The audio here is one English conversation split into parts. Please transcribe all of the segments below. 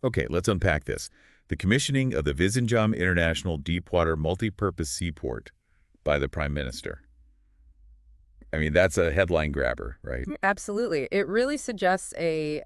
Okay, let's unpack this. The commissioning of the Vizhinjam International Deepwater Multipurpose Seaport by the Prime Minister. I mean, that's a headline grabber, right? Absolutely. It really suggests a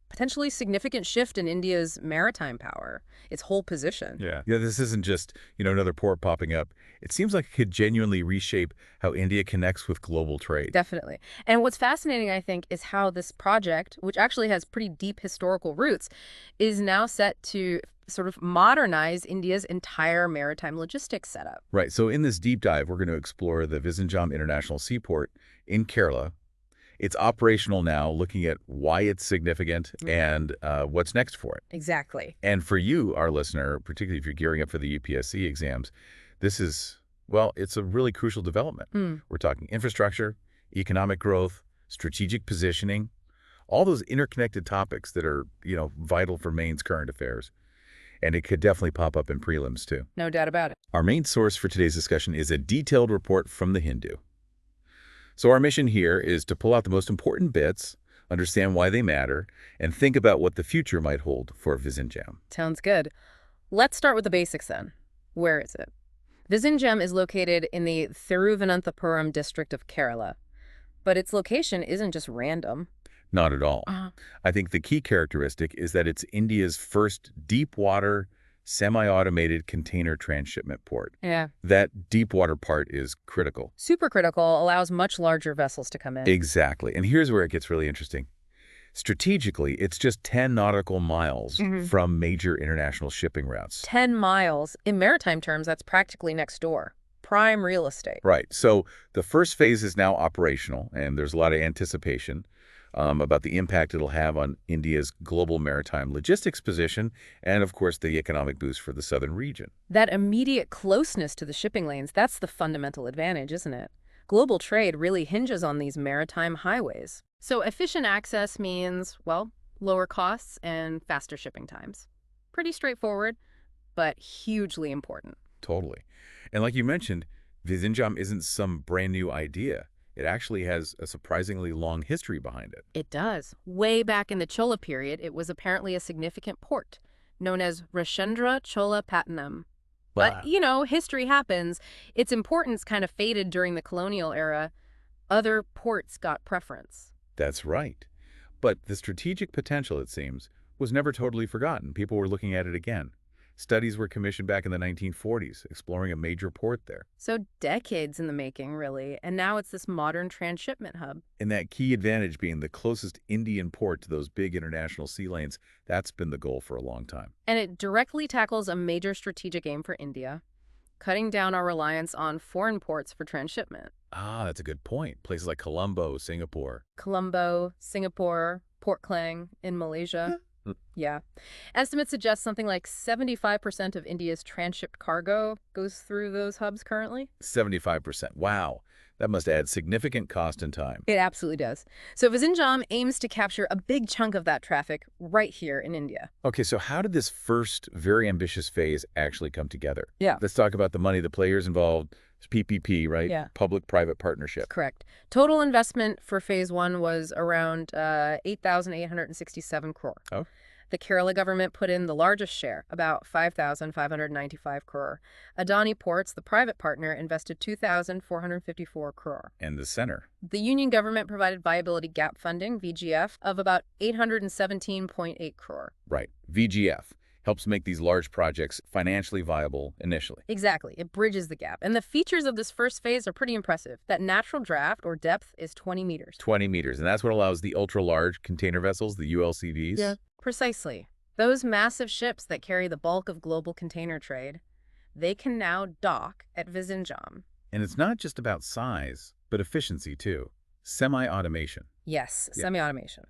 potentially significant shift in India's maritime power, its whole position. Yeah, this isn't just, another port popping up. It seems like it could genuinely reshape how India connects with global trade. Definitely. And what's fascinating, I think, is how this project, which actually has pretty deep historical roots, is now set to sort of modernize India's entire maritime logistics setup. Right, so in this deep dive, we're going to explore the Vizhinjam International Seaport in Kerala. It's operational now, looking at why it's significant and what's next for it. Exactly. And for you, our listener, particularly if you're gearing up for the UPSC exams, this is, well, it's a really crucial development. We're talking infrastructure, economic growth, strategic positioning, all those interconnected topics that are, vital for Maine's current affairs. And it could definitely pop up in prelims, too. No doubt about it. Our main source for today's discussion is a detailed report from The Hindu. So our mission here is to pull out the most important bits, understand why they matter, and think about what the future might hold for Vizhinjam. Sounds good. Let's start with the basics then. Where is it? Vizhinjam is located in the Thiruvananthapuram district of Kerala. But its location isn't just random. Not at all. I think the key characteristic is that it's India's first deep-water, semi-automated container transshipment port. Yeah. That deep-water part is critical. Super critical, allows much larger vessels to come in. Exactly. And here's where it gets really interesting. Strategically, it's just 10 nautical miles from major international shipping routes. 10 miles. In maritime terms, that's practically next door. Prime real estate. Right. So the first phase is now operational, and there's a lot of anticipation about the impact it'll have on India's global maritime logistics position and, of course, the economic boost for the southern region. That immediate closeness to the shipping lanes, that's the fundamental advantage, isn't it? Global trade really hinges on these maritime highways. So efficient access means, well, lower costs and faster shipping times. Pretty straightforward, but hugely important. Totally. And like you mentioned, Vizhinjam isn't some brand new idea. It actually has a surprisingly long history behind it. It does. Way back in the Chola period, it was apparently a significant port, known as Rashendra Chola Pattanam. But, history happens. Its importance kind of faded during the colonial era. Other ports got preference. That's right. But the strategic potential, it seems, was never totally forgotten. People were looking at it again. Studies were commissioned back in the 1940s, exploring a major port there. So decades in the making, really, and now it's this modern transshipment hub. And that key advantage being the closest Indian port to those big international sea lanes, that's been the goal for a long time. And it directly tackles a major strategic aim for India, cutting down our reliance on foreign ports for transshipment. Ah, that's a good point. Places like Colombo, Singapore. Colombo, Singapore, Port Klang in Malaysia. Yeah. Estimates suggest something like 75% of India's transshipped cargo goes through those hubs currently. 75%. Wow. That must add significant cost and time. It absolutely does. So Vizhinjam aims to capture a big chunk of that traffic right here in India. Okay, so how did this first very ambitious phase actually come together? Yeah. Let's talk about the money, the players involved. It's PPP, right? Yeah. Public-private partnership. Correct. Total investment for phase one was around 8,867 crore. Oh. The Kerala government put in the largest share, about 5,595 crore. Adani Ports, the private partner, invested 2,454 crore. And the center. The union government provided viability gap funding, VGF, of about 817.8 crore. Right. VGF helps make these large projects financially viable initially. Exactly. It bridges the gap. And the features of this first phase are pretty impressive. That natural draft, or depth, is 20 meters. 20 meters. And that's what allows the ultra-large container vessels, the ULCVs. Yeah. Precisely. Those massive ships that carry the bulk of global container trade, they can now dock at Vizhinjam. And it's not just about size, but efficiency, too. Semi-automation. Yes, Yeah. semi-automation.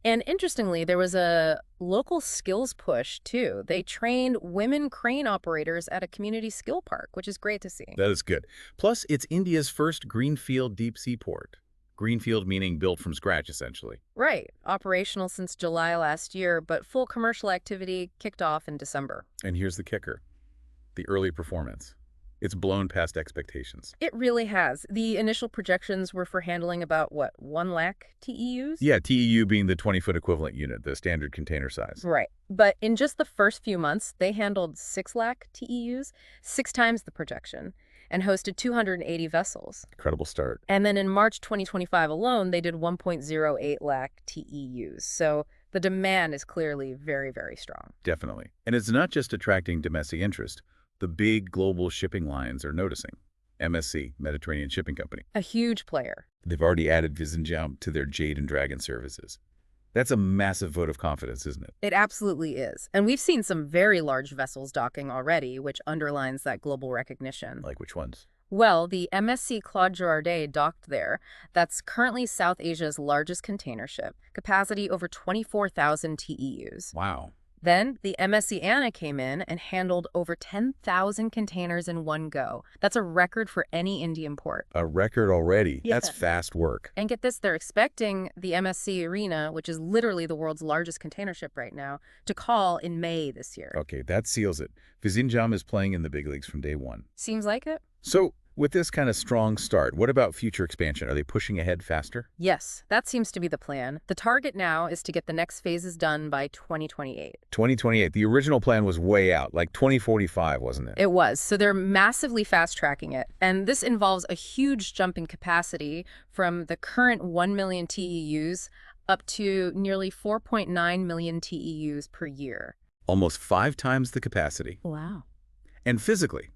And interestingly, there was a local skills push, too. They trained women crane operators at a community skill park, which is great to see. That is good. Plus, it's India's first greenfield deep-sea port. Greenfield meaning built from scratch, essentially. Right. Operational since July last year, but full commercial activity kicked off in December. And here's the kicker. The early performance. It's blown past expectations. It really has. The initial projections were for handling about, what, 1 lakh TEUs? Yeah, TEU being the 20-foot equivalent unit, the standard container size. Right. But in just the first few months, they handled 6 lakh TEUs, 6 times the projection, and hosted 280 vessels. Incredible start. And then in March 2025 alone, they did 1.08 lakh TEUs. So the demand is clearly very, very strong. Definitely. And it's not just attracting domestic interest. The big global shipping lines are noticing. MSC, Mediterranean Shipping Company. A huge player. They've already added Vizhinjam to their Jade and Dragon services. That's a massive vote of confidence, isn't it? It absolutely is. And we've seen some very large vessels docking already, which underlines that global recognition. Like which ones? Well, the MSC Claude Girardet docked there. That's currently South Asia's largest container ship, capacity over 24,000 TEUs. Wow. Then the MSC Anna came in and handled over 10,000 containers in one go. That's a record for any Indian port. A record already. Yeah. That's fast work. And get this, they're expecting the MSC Irina, which is literally the world's largest container ship right now, to call in May this year. Okay, that seals it. Vizhinjam is playing in the big leagues from day one. Seems like it? So, with this kind of strong start, what about future expansion? Are they pushing ahead faster? Yes, that seems to be the plan. The target now is to get the next phases done by 2028. 2028. The original plan was way out, like 2045, wasn't it? It was. So they're massively fast-tracking it. And this involves a huge jump in capacity from the current 1 million TEUs up to nearly 4.9 million TEUs per year. Almost 5 times the capacity. Wow. And physically,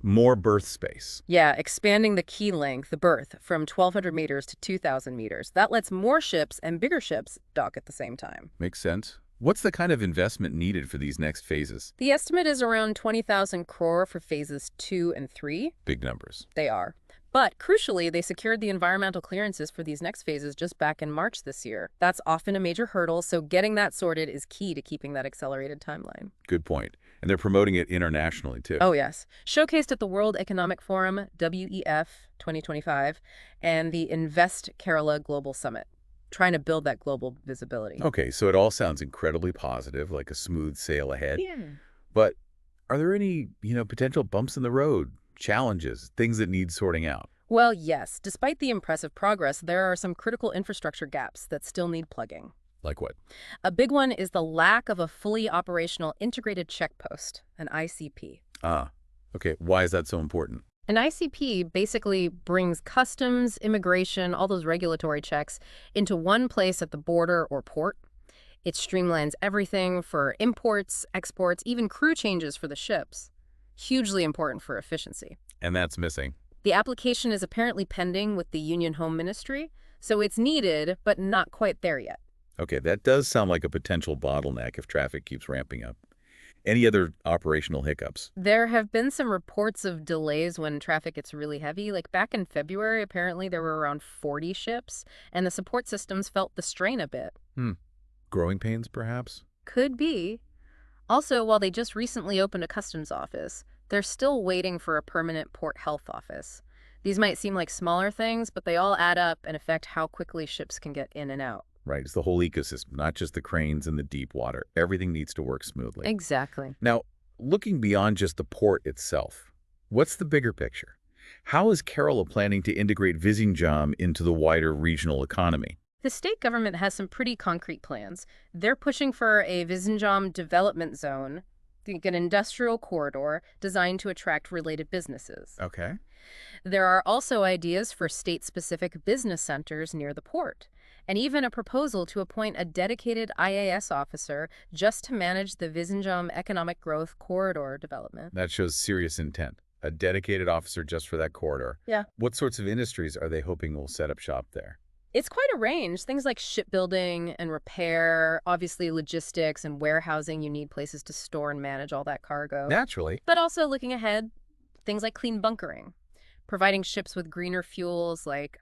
more berth space. Yeah, expanding the quay length, the berth, from 1,200 meters to 2,000 meters. That lets more ships and bigger ships dock at the same time. Makes sense. What's the kind of investment needed for these next phases? The estimate is around 20,000 crore for phases 2 and 3. Big numbers. They are. But crucially, they secured the environmental clearances for these next phases just back in March this year. That's often a major hurdle, so getting that sorted is key to keeping that accelerated timeline. Good point. And they're promoting it internationally, too. Oh, yes. Showcased at the World Economic Forum, WEF 2025, and the Invest Kerala Global Summit, trying to build that global visibility. Okay, so it all sounds incredibly positive, like a smooth sail ahead. Yeah. But are there any, potential bumps in the road, challenges, things that need sorting out? Well, yes. Despite the impressive progress, there are some critical infrastructure gaps that still need plugging. Like what? A big one is the lack of a fully operational integrated checkpost, an ICP. Ah, okay. Why is that so important? An ICP basically brings customs, immigration, all those regulatory checks into one place at the border or port. It streamlines everything for imports, exports, even crew changes for the ships. Hugely important for efficiency. And that's missing. The application is apparently pending with the Union Home Ministry, so it's needed, but not quite there yet. Okay, that does sound like a potential bottleneck if traffic keeps ramping up. Any other operational hiccups? There have been some reports of delays when traffic gets really heavy. Like back in February, apparently there were around 40 ships, and the support systems felt the strain a bit. Growing pains, perhaps? Could be. Also, while they just recently opened a customs office, they're still waiting for a permanent port health office. These might seem like smaller things, but they all add up and affect how quickly ships can get in and out. Right, it's the whole ecosystem, not just the cranes and the deep water. Everything needs to work smoothly. Exactly. Now, looking beyond just the port itself, what's the bigger picture? How is Kerala planning to integrate Vizhinjam into the wider regional economy? The state government has some pretty concrete plans. They're pushing for a Vizhinjam development zone, an industrial corridor designed to attract related businesses. Okay. There are also ideas for state-specific business centers near the port, and even a proposal to appoint a dedicated IAS officer just to manage the Vizhinjam economic growth corridor development. That shows serious intent. A dedicated officer just for that corridor. Yeah. What sorts of industries are they hoping will set up shop there? It's quite a range. Things like shipbuilding and repair, obviously logistics and warehousing. You need places to store and manage all that cargo. Naturally. But also looking ahead, things like clean bunkering, providing ships with greener fuels like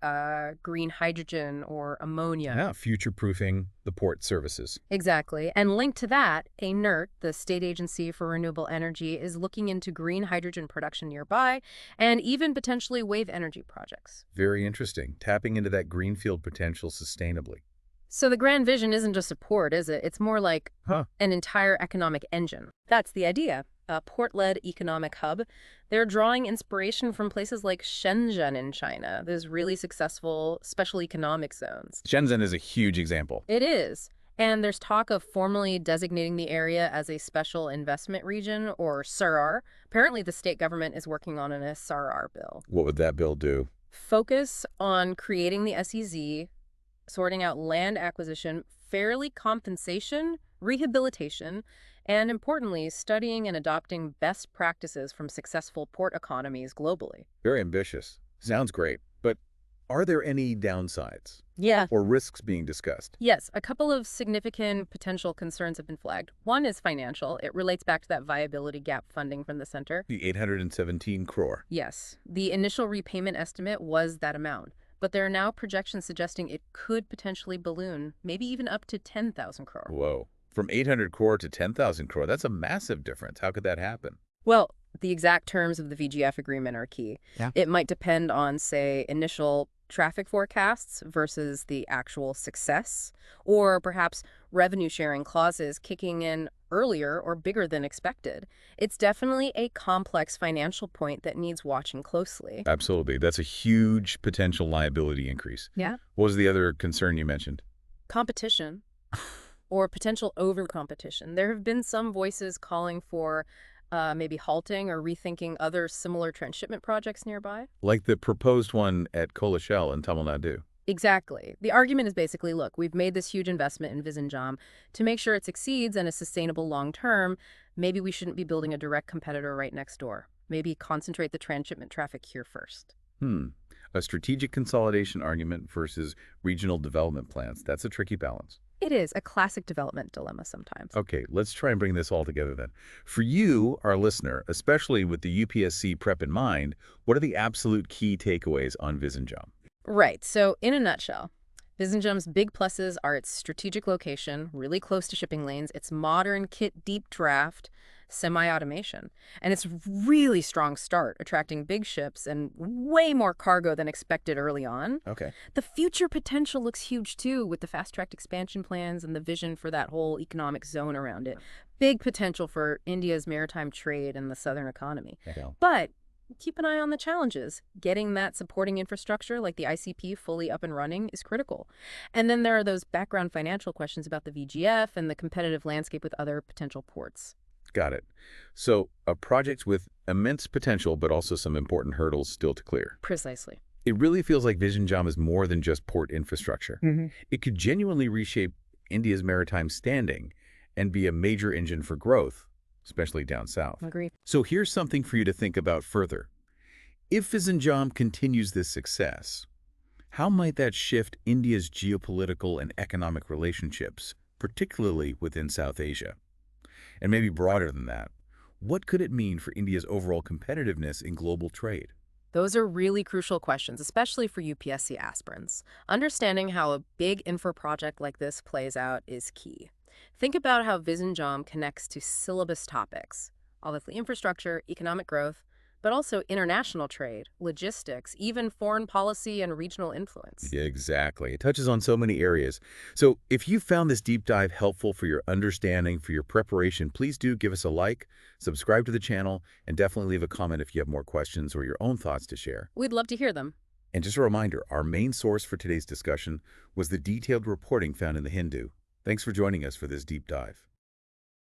green hydrogen or ammonia. Yeah, future-proofing the port services. Exactly. And linked to that, ANERT, the State Agency for Renewable Energy, is looking into green hydrogen production nearby and even potentially wave energy projects. Very interesting. Tapping into that greenfield potential sustainably. So the grand vision isn't just a port, is it? It's more like an entire economic engine. That's the idea. a port-led economic hub. They're drawing inspiration from places like Shenzhen in China, those really successful special economic zones. Shenzhen is a huge example. It is. And there's talk of formally designating the area as a special investment region, or SIRR. Apparently, the state government is working on an SRR bill. What would that bill do? Focus on creating the SEZ, sorting out land acquisition, fairly compensation, rehabilitation, and importantly, studying and adopting best practices from successful port economies globally. Very ambitious. Sounds great. But are there any downsides? Yeah. Or risks being discussed? Yes, a couple of significant potential concerns have been flagged. One is financial. It relates back to that viability gap funding from the center. The 817 crore. Yes, the initial repayment estimate was that amount, but there are now projections suggesting it could potentially balloon, maybe even up to 10,000 crore. Whoa. From 800 crore to 10,000 crore, that's a massive difference. How could that happen? Well, the exact terms of the VGF agreement are key. Yeah. It might depend on, say, initial traffic forecasts versus the actual success, or perhaps revenue sharing clauses kicking in earlier or bigger than expected. It's definitely a complex financial point that needs watching closely. Absolutely. That's a huge potential liability increase. Yeah. What was the other concern you mentioned? Competition or potential over-competition. There have been some voices calling for maybe halting or rethinking other similar transshipment projects nearby. Like the proposed one at Colombo in Tamil Nadu. Exactly. The argument is basically, look, we've made this huge investment in Vizhinjam. To make sure it succeeds and is sustainable long-term, maybe we shouldn't be building a direct competitor right next door. Maybe concentrate the transshipment traffic here first. A strategic consolidation argument versus regional development plans. That's a tricky balance. It is a classic development dilemma sometimes. Okay, let's try and bring this all together then. For you, our listener, especially with the UPSC prep in mind, what are the absolute key takeaways on Vizhinjam? Right. So in a nutshell, Vizhinjam's big pluses are its strategic location, really close to shipping lanes, its modern kit deep draft, semi-automation, and its really strong start, attracting big ships and way more cargo than expected early on. Okay. The future potential looks huge too, with the fast-tracked expansion plans and the vision for that whole economic zone around it. Big potential for India's maritime trade and the southern economy. Yeah. But keep an eye on the challenges. Getting that supporting infrastructure like the ICP fully up and running is critical. And then there are those background financial questions about the VGF and the competitive landscape with other potential ports. Got it. So a project with immense potential, but also some important hurdles still to clear. Precisely. It really feels like Vizhinjam is more than just port infrastructure. It could genuinely reshape India's maritime standing and be a major engine for growth, especially down south. Agree. So here's something for you to think about further. If Vizhinjam continues this success, how might that shift India's geopolitical and economic relationships, particularly within South Asia? And maybe broader than that, what could it mean for India's overall competitiveness in global trade? Those are really crucial questions, especially for UPSC aspirants. Understanding how a big infra project like this plays out is key. Think about how Vizhinjam connects to syllabus topics, all of the infrastructure, economic growth, but also international trade, logistics, even foreign policy and regional influence. Yeah, exactly. It touches on so many areas. So if you found this deep dive helpful for your understanding, for your preparation, please do give us a like, subscribe to the channel, and definitely leave a comment if you have more questions or your own thoughts to share. We'd love to hear them. And just a reminder, our main source for today's discussion was the detailed reporting found in the Hindu. Thanks for joining us for this deep dive.